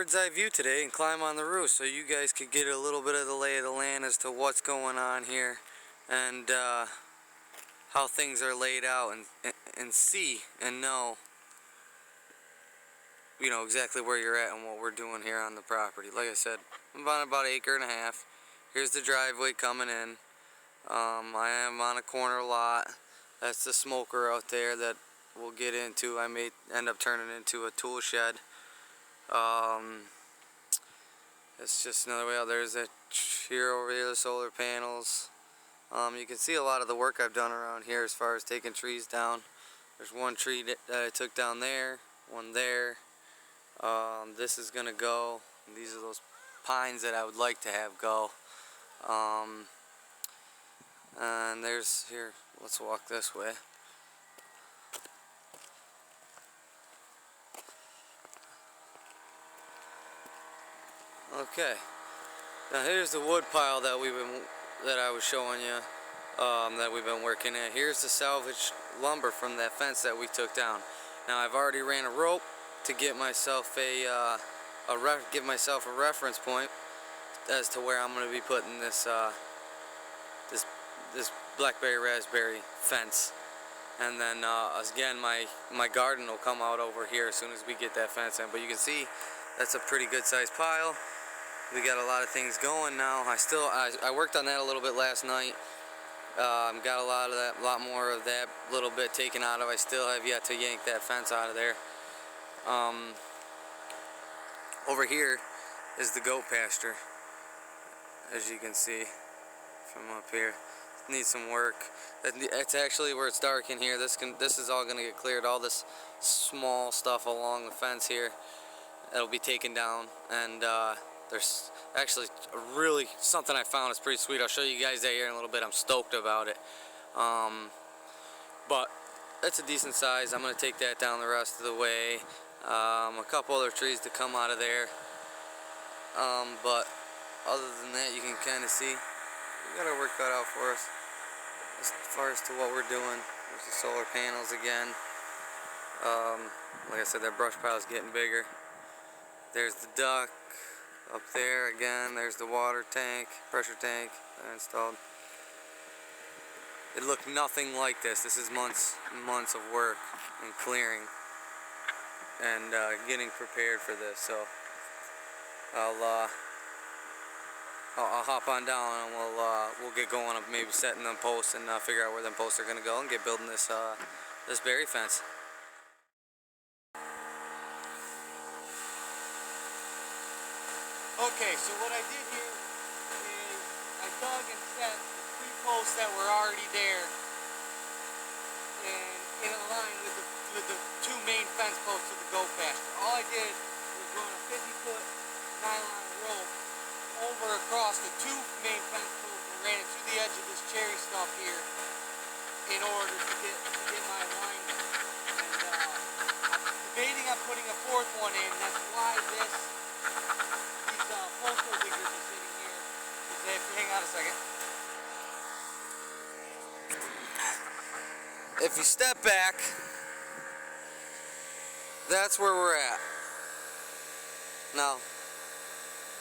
bird's eye view today and climb on the roof so you guys could get a little bit of the lay of the land as to what's going on here and how things are laid out, and see and know, you know, exactly where you're at and what we're doing here on the property. Like I said, I'm on about an acre and a half. Here's the driveway coming in. I am on a corner lot. That's the smoker out there that we'll get into. I may end up turning into a tool shed. It's just another way out. There's that here over here, the solar panels. You can see a lot of the work I've done around here as far as taking trees down. There's one tree that I took down there, one there. This is gonna go. These are those pines that I would like to have go. And there's here. Let's walk this way. Okay. Now here's the wood pile that I was showing you, that we've been working at. Here's the salvaged lumber from that fence that we took down. Now I've already ran a rope to get myself give myself a reference point as to where I'm going to be putting this this blackberry raspberry fence. And then again, my garden will come out over here as soon as we get that fence in. But you can see that's a pretty good sized pile. We got a lot of things going now. I worked on that a little bit last night. Got a lot more of that little bit taken out of. I still have yet to yank that fence out of there. Over here is the goat pasture, as you can see from up here. Needs some work. It's actually where it's dark in here. This is all gonna get cleared. All this small stuff along the fence here, that'll be taken down. And there's actually really something I found is pretty sweet. I'll show you guys that here in a little bit. I'm stoked about it. But it's a decent size. I'm gonna take that down the rest of the way. A couple other trees to come out of there. But other than that, you can kind of see we got our work cut out for us as far as to what we're doing. There's the solar panels again. Like I said, that brush pile is getting bigger. There's the duck up there again. There's the water tank, pressure tank that I installed. It looked nothing like this. This is months of work and clearing and getting prepared for this. So I'll hop on down and we'll get going on maybe setting them posts and figure out where them posts are gonna go and get building this this berry fence. Okay, so what I did here is I dug and set the 3 posts that were already there and in a line with the 2 main fence posts of the goat pasture. All I did was run a 50-foot nylon rope over across the 2 main fence posts and ran it to the edge of this cherry stump here in order to get my alignment. And I'm debating on putting a 4th one in. That's why these postal diggers are sitting here. Hang on a second. If you step back, that's where we're at. Now,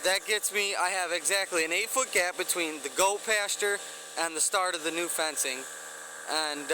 that gets me, I have exactly an 8-foot gap between the goat pasture and the start of the new fencing, and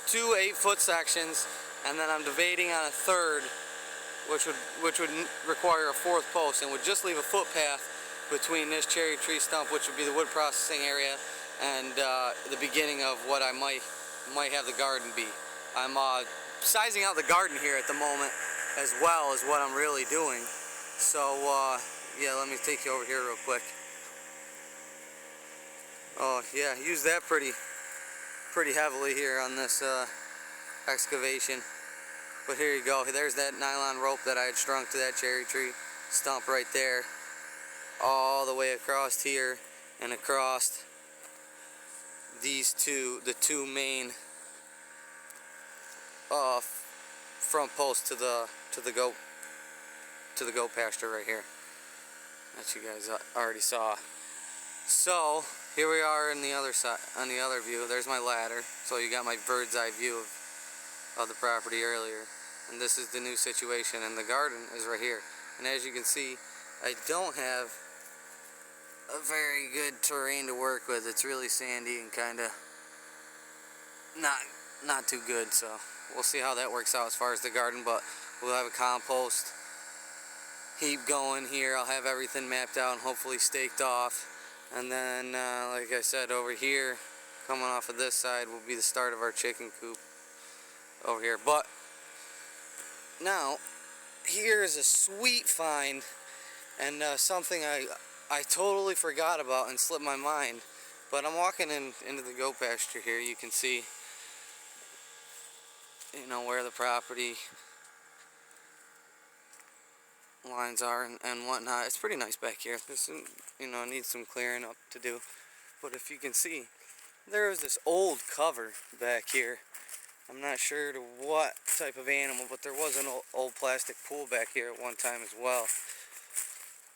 2 8-foot sections, and then I'm debating on a 3rd, which would require a 4th post, and would just leave a footpath between this cherry tree stump, which would be the wood processing area, and the beginning of what I might have the garden be. I'm sizing out the garden here at the moment, as well as what I'm really doing. So yeah, let me take you over here real quick. Oh yeah, use that pretty heavily here on this excavation. But here you go. There's that nylon rope that I had strung to that cherry tree stump right there, all the way across here and across these the 2 main front posts to the goat pasture right here that you guys already saw. So here we are on the other side, on the other view. There's my ladder, so you got my bird's eye view of the property earlier. And this is the new situation, and the garden is right here. And as you can see, I don't have a very good terrain to work with. It's really sandy and kind of not too good, so we'll see how that works out as far as the garden. But we'll have a compost heap going here. I'll have everything mapped out and hopefully staked off. And then, like I said, over here, coming off of this side, will be the start of our chicken coop over here. But now, here is a sweet find, and something I totally forgot about and slipped my mind. But I'm walking into the goat pasture here. You can see, you know, where the property lines are and whatnot. It's pretty nice back here. This, you know, needs some clearing up to do. But if you can see, there is this old cover back here. I'm not sure to what type of animal, but there was an old plastic pool back here at one time as well.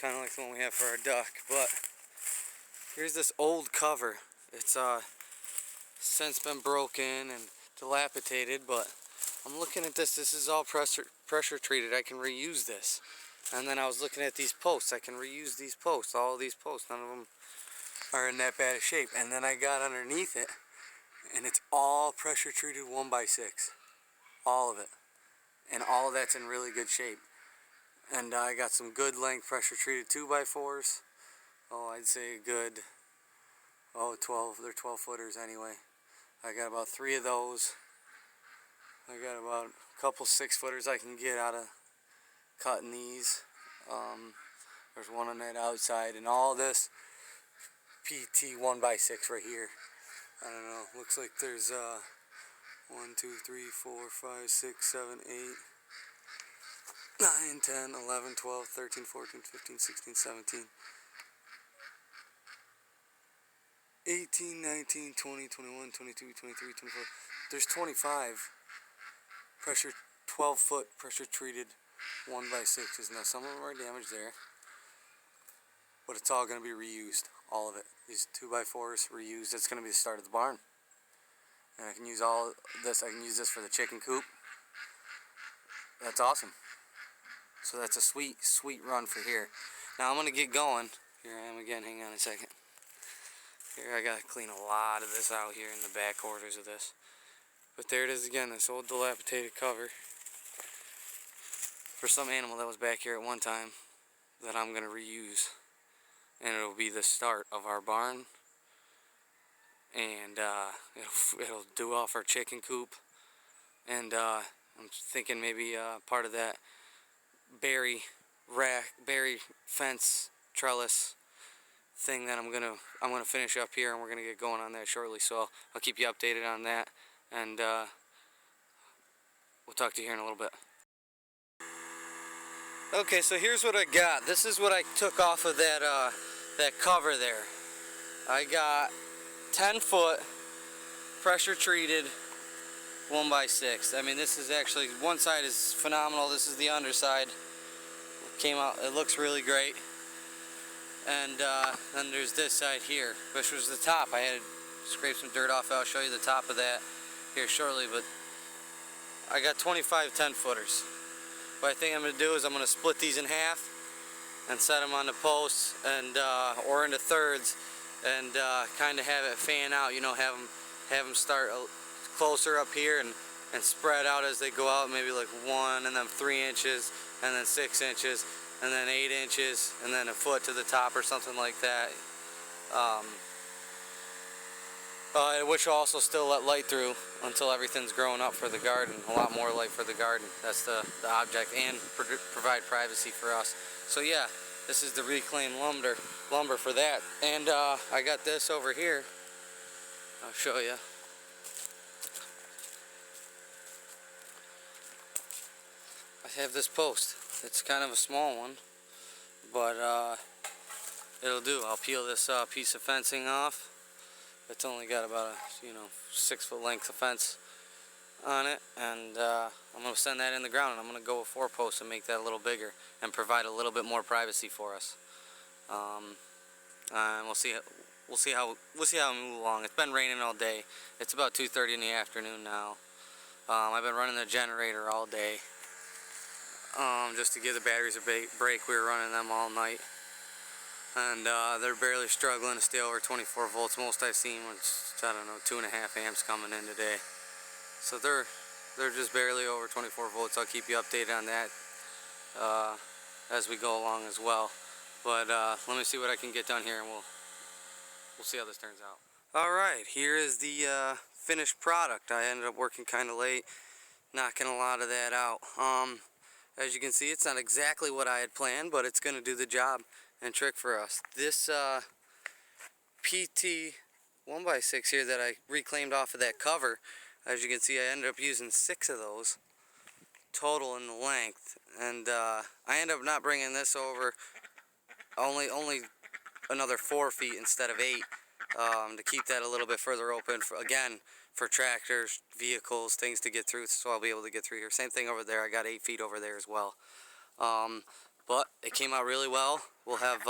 Kind of like the one we have for our duck. But here's this old cover. It's since been broken and dilapidated, but I'm looking at this. This is all pressure treated. I can reuse this. And then I was looking at these posts. I can reuse these posts. All of these posts. None of them are in that bad of shape. And then I got underneath it, and it's all pressure treated 1x6. All of it. And all of that's in really good shape. And I got some good length pressure treated 2x4s. Oh, I'd say a good, 12. They're 12 footers anyway. I got about 3 of those. I got about a couple 6 footers I can get out of cutting these. There's one on that outside, and all this PT 1x6 right here. I don't know, looks like there's 1, 2, 3, 4, 5, 6, 7, 8, 9, 10, 11, 12, 13, 14, 15, 16, 17, 18, 19, 20, 21, 22, 23, 24. There's 25 pressure, 12 foot pressure treated 1x6s. Now some of them are damaged there, but it's all going to be reused, all of it. These 2x4s reused. It's going to be the start of the barn, and I can use all this. I can use this for the chicken coop. That's awesome. So that's a sweet run for here. Now I'm going to get going. Here I am again. Hang on a second. Here I got to clean a lot of this out here in the back quarters of this. But there it is again, this old dilapidated cover for some animal that was back here at one time that I'm going to reuse. And it'll be the start of our barn. And it'll do off our chicken coop. And I'm thinking maybe part of that berry fence trellis thing that I'm gonna finish up here, and we're gonna get going on that shortly. So I'll keep you updated on that, and we'll talk to you here in a little bit. Okay, so here's what I got. This is what I took off of that cover there. I got 10 foot pressure treated 1x6. I mean, this is actually, one side is phenomenal. This is the underside. Came out, it looks really great. And then there's this side here, which was the top. I had to scrape some dirt off. I'll show you the top of that here shortly. But I got 25 10 footers. What I think I'm going to do is I'm going to split these in half and set them on the posts, and or into thirds, and kind of have it fan out. You know, have them start closer up here and spread out as they go out. Maybe like 1, and then 3 inches, and then 6 inches, and then 8 inches, and then a foot to the top or something like that. Which will also still let light through until everything's growing up for the garden. A lot more light for the garden. That's the object, and provide privacy for us. So yeah, this is the reclaimed lumber for that. And I got this over here. I'll show you. I have this post. It's kind of a small one, but it'll do. I'll peel this piece of fencing off. It's only got about a 6 foot length of fence on it, and I'm going to send that in the ground, and I'm going to go with 4 posts and make that a little bigger and provide a little bit more privacy for us. And we'll see how we move along. It's been raining all day. It's about 2:30 in the afternoon now. I've been running the generator all day. just to give the batteries a break. We were running them all night, and they're barely struggling to stay over 24 volts. Most I've seen was, I don't know, 2.5 amps coming in today. So they're just barely over 24 volts. I'll keep you updated on that as we go along as well. But let me see what I can get done here, and we'll see how this turns out. Alright, here is the finished product. I ended up working kind of late, knocking a lot of that out. As you can see, it's not exactly what I had planned, but it's going to do the job and trick for us. This PT 1x6 here that I reclaimed off of that cover, as you can see, I ended up using 6 of those total in the length, and I ended up not bringing this over, only another 4 feet instead of 8, to keep that a little bit further open for tractors, vehicles, things to get through, so I'll be able to get through here. Same thing over there. I got 8 feet over there as well. But it came out really well. We'll have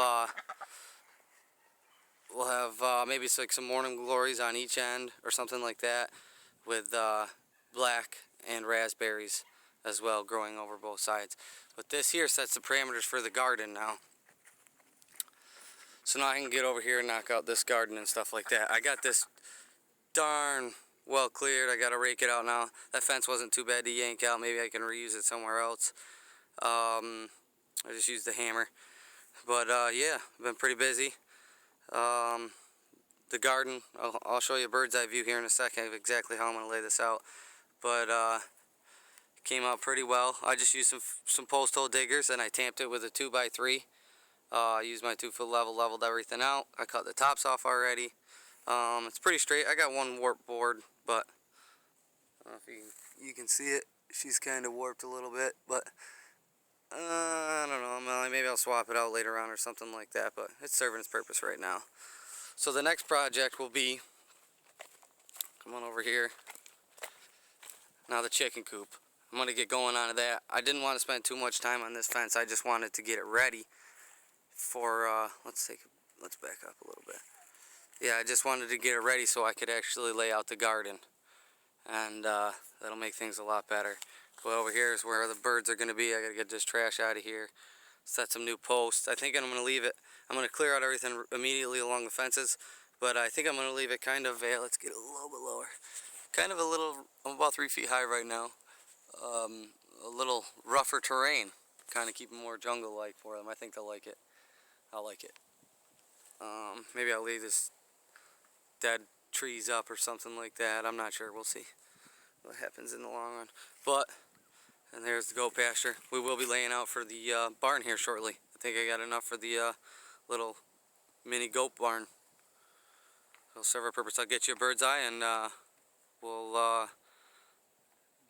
maybe like some morning glories on each end or something like that, with black and raspberries as well growing over both sides. But this here sets the parameters for the garden now. So now I can get over here and knock out this garden and stuff like that. I got this darn well cleared. I gotta rake it out now. That fence wasn't too bad to yank out. Maybe I can reuse it somewhere else. I just used the hammer. But yeah, I've been pretty busy. The garden, I'll show you a bird's eye view here in a second of exactly how I'm going to lay this out. But it came out pretty well. I just used some post hole diggers, and I tamped it with a 2x3. I used my 2-foot leveled everything out. I cut the tops off already. It's pretty straight. I got one warp board, but I don't know if you can see it. She's kind of warped a little bit, but I don't know. Maybe I'll swap it out later on or something like that, but it's serving its purpose right now. So the next project will be, come on over here, now the chicken coop. I'm going to get going on that. I didn't want to spend too much time on this fence. I just wanted to get it ready for, let's back up a little bit. Yeah, I just wanted to get it ready so I could actually lay out the garden. And that'll make things a lot better. Well, over here is where the birds are going to be. I got to get this trash out of here. Set some new posts. I think I'm going to leave it. I'm going to clear out everything immediately along the fences, but I think I'm going to leave it kind of, let's get it a little bit lower. Kind of I'm about 3 feet high right now. A little rougher terrain. Kind of keep it more jungle-like for them. I think they'll like it. I'll like it. Maybe I'll leave this dead trees up or something like that. I'm not sure. We'll see what happens in the long run. But, and there's the goat pasture. We will be laying out for the barn here shortly. I think I got enough for the little mini goat barn. It'll serve our purpose. I'll get you a bird's eye, and we'll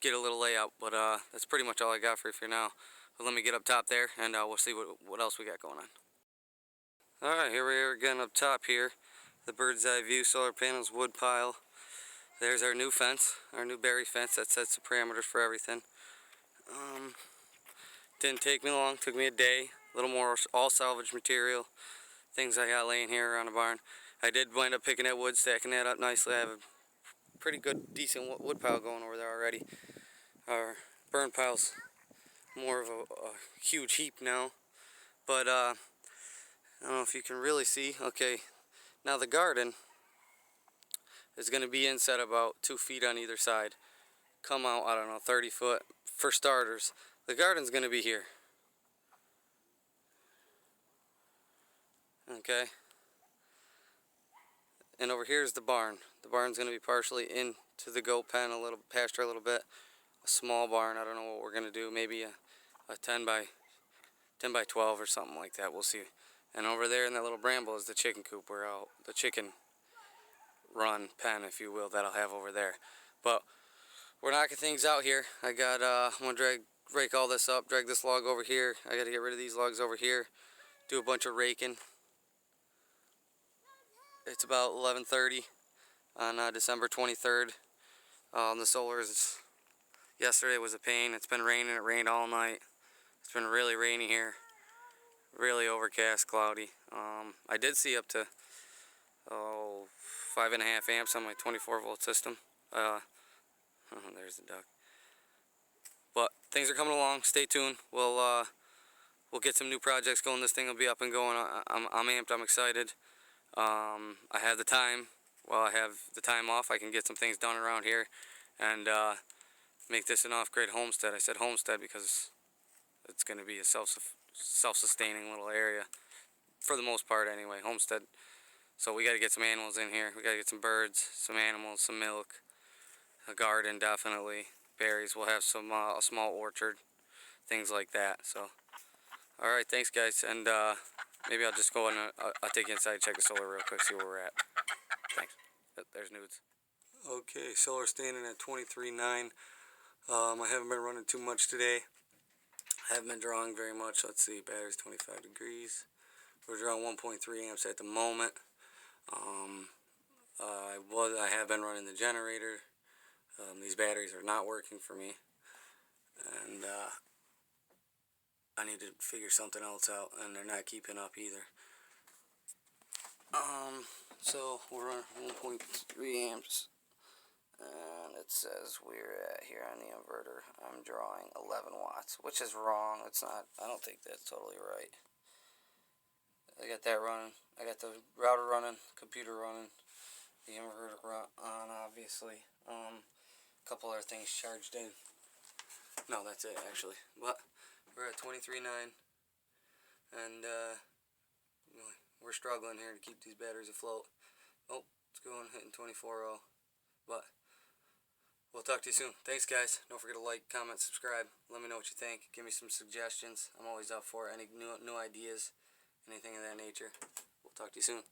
get a little layout. But that's pretty much all I got for you for now. But let me get up top there, and we'll see what else we got going on. Alright, here we are again up top here. The bird's eye view, solar panels, wood pile. There's our new fence, our new berry fence that sets the parameters for everything. Didn't take me long, took me a day. A little more all salvage material, things I got laying here around the barn. I did wind up picking that wood, stacking that up nicely. I have a pretty good, decent wood pile going over there already. Our burn pile's more of a huge heap now. But I don't know if you can really see. Okay, now the garden is going to be inset about 2 feet on either side. Come out, I don't know, 30 foot for starters. The garden's going to be here. Okay. And over here is the barn. The barn's going to be partially into the goat pen, a little pasture, a little bit. A small barn. I don't know what we're going to do. Maybe a 10 by 12 or something like that. We'll see. And over there in that little bramble is the chicken coop, where the chicken run pen, if you will, that I'll have over there. But we're knocking things out here. I'm gonna rake all this up, drag this log over here. I gotta get rid of these logs over here, do a bunch of raking. It's about 11:30 on December 23rd. The solar yesterday was a pain. It's been raining. It rained all night. It's been really rainy here. Really overcast, cloudy. I did see up to 5.5 amps on my 24 volt system. There's the duck. But things are coming along. Stay tuned. We'll get some new projects going. This thing will be up and going. I'm amped. I'm excited. I have the time. While I have the time off, I can get some things done around here and make this an off-grid homestead. I said homestead because it's going to be a self-sustaining little area for the most part anyway. Homestead. So we got to get some animals in here. We got to get some birds, some animals, some milk, a garden definitely, berries. We'll have some a small orchard, things like that. So, all right, thanks guys, and maybe I'll just go and I'll take you inside, check the solar real quick, see where we're at. Thanks. There's nudes. Okay, solar standing at 23.9. I haven't been running too much today. I haven't been drawing very much. Let's see, battery's 25 degrees. We're drawing 1.3 amps at the moment. I have been running the generator. These batteries are not working for me, and I need to figure something else out, and they're not keeping up either. So we're on 1.3 amps, and it says we're at here on the inverter. I'm drawing 11 watts, which is wrong. It's not. I don't think that's totally right. I got that running. I got the router running, computer running, the inverter on, obviously. A couple other things charged in. No, that's it actually. But we're at 23.9, and we're struggling here to keep these batteries afloat. Oh, it's going hitting 24.0. But we'll talk to you soon. Thanks, guys. Don't forget to like, comment, subscribe. Let me know what you think. Give me some suggestions. I'm always up for any new ideas, anything of that nature. We'll talk to you soon.